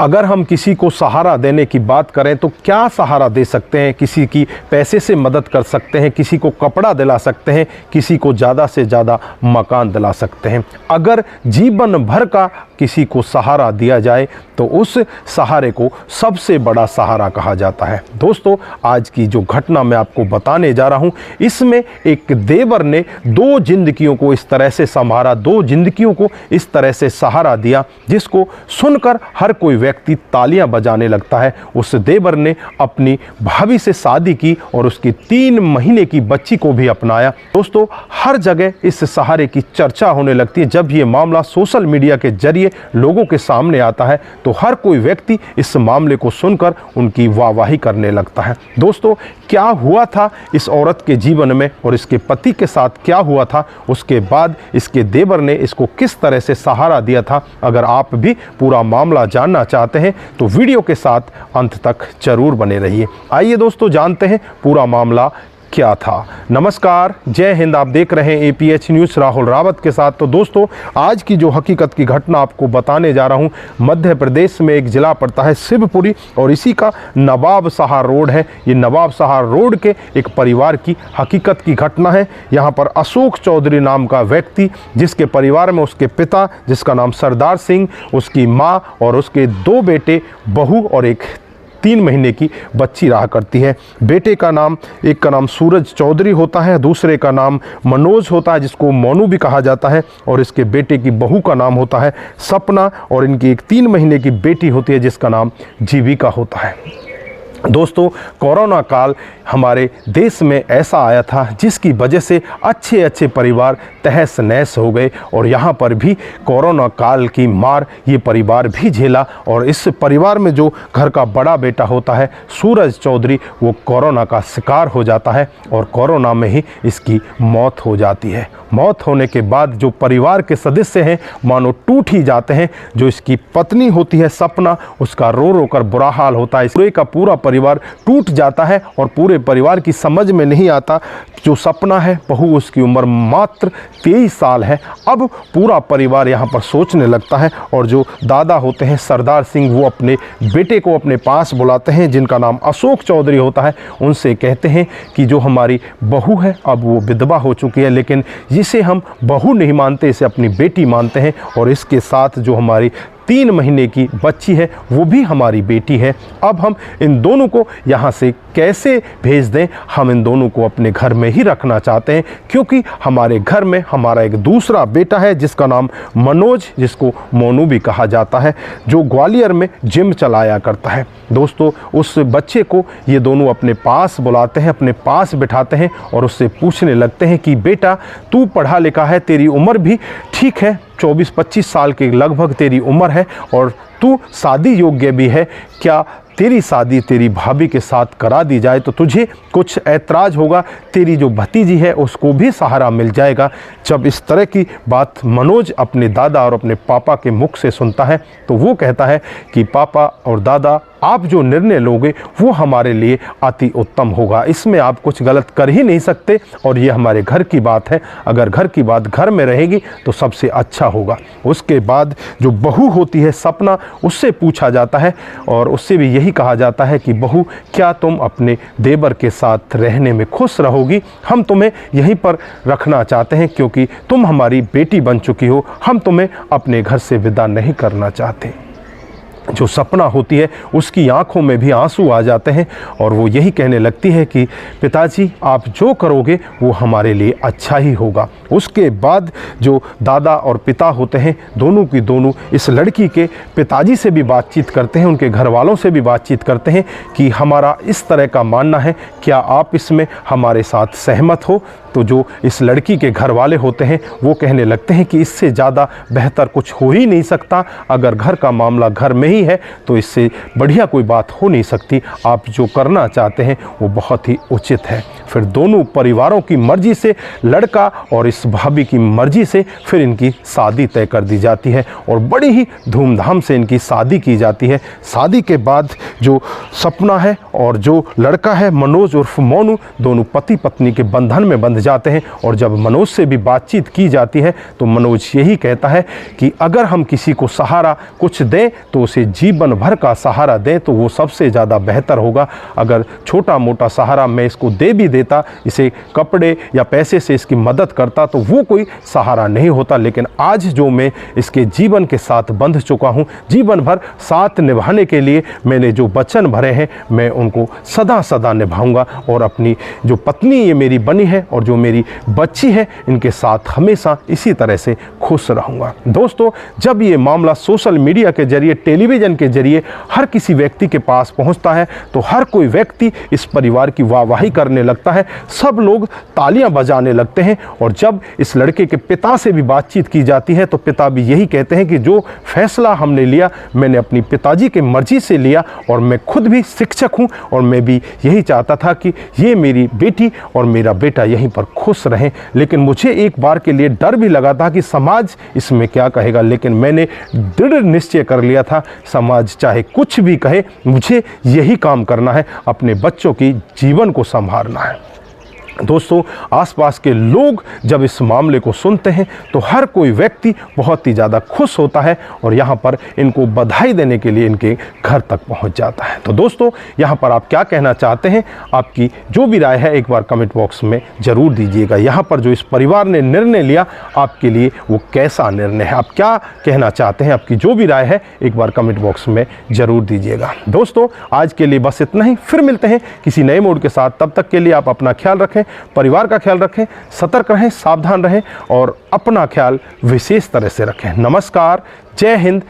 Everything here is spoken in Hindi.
अगर हम किसी को सहारा देने की बात करें तो क्या सहारा दे सकते हैं? किसी की पैसे से मदद कर सकते हैं, किसी को कपड़ा दिला सकते हैं, किसी को ज़्यादा से ज़्यादा मकान दिला सकते हैं। अगर जीवन भर का किसी को सहारा दिया जाए तो उस सहारे को सबसे बड़ा सहारा कहा जाता है। दोस्तों, आज की जो घटना मैं आपको बताने जा रहा हूँ, इसमें एक देवर ने दो जिंदगियों को इस तरह से संभाला, दो जिंदगियों को इस तरह से सहारा दिया, जिसको सुनकर हर कोई व्यक्ति तालियां बजाने लगता है। उस देवर ने अपनी भाभी से शादी की और उसकी 3 महीने की बच्ची को भी अपनाया। दोस्तों, हर जगह इस सहारे की चर्चा होने लगती है। जब ये मामला सोशल मीडिया के जरिए लोगों के सामने आता है तो हर कोई व्यक्ति इस मामले को सुनकर उनकी वाहवाही करने लगता है। दोस्तों, क्या हुआ था इस औरत के जीवन में और इसके पति के साथ क्या हुआ था, उसके बाद इसके देवर ने इसको किस तरह से सहारा दिया था, अगर आप भी पूरा मामला जानना चाहते हैं तो वीडियो के साथ अंत तक जरूर बने रहिए। आइए दोस्तों, जानते हैं पूरा मामला क्या था। नमस्कार, जय हिंद। आप देख रहे हैं APH न्यूज़ राहुल रावत के साथ। तो दोस्तों, आज की जो हकीकत की घटना आपको बताने जा रहा हूं, मध्य प्रदेश में एक ज़िला पड़ता है शिवपुरी और इसी का नवाब सहार रोड है। ये नवाब सहार रोड के एक परिवार की हकीकत की घटना है। यहाँ पर अशोक चौधरी नाम का व्यक्ति, जिसके परिवार में उसके पिता जिसका नाम सरदार सिंह, उसकी माँ और उसके 2 बेटे, बहू और एक 3 महीने की बच्ची रहा करती है। बेटे का नाम, एक का नाम सूरज चौधरी होता है, दूसरे का नाम मनोज होता है जिसको मोनू भी कहा जाता है, और इसके बेटे की बहू का नाम होता है सपना, और इनकी एक 3 महीने की बेटी होती है जिसका नाम जीविका होता है। दोस्तों, कोरोना काल हमारे देश में ऐसा आया था जिसकी वजह से अच्छे अच्छे परिवार तहस नहस हो गए और यहाँ पर भी कोरोना काल की मार ये परिवार भी झेला। और इस परिवार में जो घर का बड़ा बेटा होता है सूरज चौधरी, वो कोरोना का शिकार हो जाता है और कोरोना में ही इसकी मौत हो जाती है। मौत होने के बाद जो परिवार के सदस्य हैं मानो टूट ही जाते हैं। जो इसकी पत्नी होती है सपना, उसका रो रो कर बुरा हाल होता है। पूरे का पूरा परिवार टूट जाता है और पूरे परिवार की समझ में नहीं आता। जो सपना है बहू, उसकी उम्र मात्र 23 साल है। अब पूरा परिवार यहाँ पर सोचने लगता है और जो दादा होते हैं सरदार सिंह, वो अपने बेटे को अपने पास बुलाते हैं जिनका नाम अशोक चौधरी होता है। उनसे कहते हैं कि जो हमारी बहू है, अब वो विधवा हो चुकी है, लेकिन जिसे हम बहू नहीं मानते, इसे अपनी बेटी मानते हैं, और इसके साथ जो हमारी 3 महीने की बच्ची है वो भी हमारी बेटी है। अब हम इन दोनों को यहाँ से कैसे भेज दें? हम इन दोनों को अपने घर में ही रखना चाहते हैं, क्योंकि हमारे घर में हमारा एक दूसरा बेटा है जिसका नाम मनोज, जिसको मोनू भी कहा जाता है, जो ग्वालियर में जिम चलाया करता है। दोस्तों, उस बच्चे को ये दोनों अपने पास बुलाते हैं, अपने पास बिठाते हैं और उससे पूछने लगते हैं कि बेटा, तू पढ़ा लिखा है, तेरी उम्र भी ठीक है, 24-25 साल के लगभग तेरी उम्र है और तू शादी योग्य भी है। क्या तेरी शादी तेरी भाभी के साथ करा दी जाए तो तुझे कुछ ऐतराज़ होगा? तेरी जो भतीजी है उसको भी सहारा मिल जाएगा। जब इस तरह की बात मनोज अपने दादा और अपने पापा के मुख से सुनता है तो वो कहता है कि पापा और दादा, आप जो निर्णय लोगे वो हमारे लिए अति उत्तम होगा। इसमें आप कुछ गलत कर ही नहीं सकते और ये हमारे घर की बात है। अगर घर की बात घर में रहेगी तो सबसे अच्छा होगा। उसके बाद जो बहू होती है सपना, उससे पूछा जाता है और उससे भी यही कहा जाता है कि बहू, क्या तुम अपने देवर के साथ रहने में खुश रहोगी? हम तुम्हें यहीं पर रखना चाहते हैं क्योंकि तुम हमारी बेटी बन चुकी हो। हम तुम्हें अपने घर से विदा नहीं करना चाहते। जो सपना होती है उसकी आंखों में भी आंसू आ जाते हैं और वो यही कहने लगती है कि पिताजी, आप जो करोगे वो हमारे लिए अच्छा ही होगा। उसके बाद जो दादा और पिता होते हैं, दोनों की दोनों इस लड़की के पिताजी से भी बातचीत करते हैं, उनके घर वालों से भी बातचीत करते हैं कि हमारा इस तरह का मानना है, क्या आप इसमें हमारे साथ सहमत हो? तो जो इस लड़की के घर वाले होते हैं वो कहने लगते हैं कि इससे ज़्यादा बेहतर कुछ हो ही नहीं सकता। अगर घर का मामला घर में ही है तो इससे बढ़िया कोई बात हो नहीं सकती। आप जो करना चाहते हैं वो बहुत ही उचित है। फिर दोनों परिवारों की मर्जी से, लड़का और इस भाभी की मर्जी से फिर इनकी शादी तय कर दी जाती है और बड़ी ही धूमधाम से इनकी शादी की जाती है। शादी के बाद जो सपना है और जो लड़का है मनोज उर्फ मोनू, दोनों पति पत्नी के बंधन में बंध जाते हैं। और जब मनोज से भी बातचीत की जाती है तो मनोज यही कहता है कि अगर हम किसी को सहारा कुछ दें तो उसे जीवन भर का सहारा दें तो वो सबसे ज़्यादा बेहतर होगा। अगर छोटा मोटा सहारा मैं इसको दे भी देता, इसे कपड़े या पैसे से इसकी मदद करता, तो वो कोई सहारा नहीं होता। लेकिन आज जो मैं इसके जीवन के साथ बंध चुका हूँ, जीवन भर साथ निभाने के लिए मैंने जो वचन भरे हैं मैं उनको सदा सदा निभाऊंगा और अपनी जो पत्नी ये मेरी बनी है और जो मेरी बच्ची है इनके साथ हमेशा इसी तरह से खुश रहूंगा। दोस्तों, जब ये मामला सोशल मीडिया के जरिए, टेलीविज़न के जरिए हर किसी व्यक्ति के पास पहुंचता है तो हर कोई व्यक्ति इस परिवार की वाहवाही करने लगता है, सब लोग तालियां बजाने लगते हैं। और जब इस लड़के के पिता से भी बातचीत की जाती है तो पिता भी यही कहते हैं कि जो फैसला हमने लिया मैंने अपनी पिताजी की मर्जी से लिया और मैं खुद भी शिक्षक हूं और मैं भी यही चाहता था कि ये मेरी बेटी और मेरा बेटा यहीं पर खुश रहें। लेकिन मुझे एक बार के लिए डर भी लगा था कि समाज इसमें क्या कहेगा, लेकिन मैंने दृढ़ निश्चय कर लिया था समाज चाहे कुछ भी कहे, मुझे यही काम करना है, अपने बच्चों की जीवन को संभालना है। दोस्तों, आसपास के लोग जब इस मामले को सुनते हैं तो हर कोई व्यक्ति बहुत ही ज़्यादा खुश होता है और यहाँ पर इनको बधाई देने के लिए इनके घर तक पहुँच जाता है। तो दोस्तों, यहाँ पर आप क्या कहना चाहते हैं, आपकी जो भी राय है एक बार कमेंट बॉक्स में ज़रूर दीजिएगा। यहाँ पर जो इस परिवार ने निर्णय लिया आपके लिए वो कैसा निर्णय है, आप क्या कहना चाहते हैं, आपकी जो भी राय है एक बार कमेंट बॉक्स में ज़रूर दीजिएगा। दोस्तों, आज के लिए बस इतना ही, फिर मिलते हैं किसी नए मोड के साथ। तब तक के लिए आप अपना ख्याल रखें, परिवार का ख्याल रखें, सतर्क रहें, सावधान रहें और अपना ख्याल विशेष तरह से रखें। नमस्कार, जय हिंद,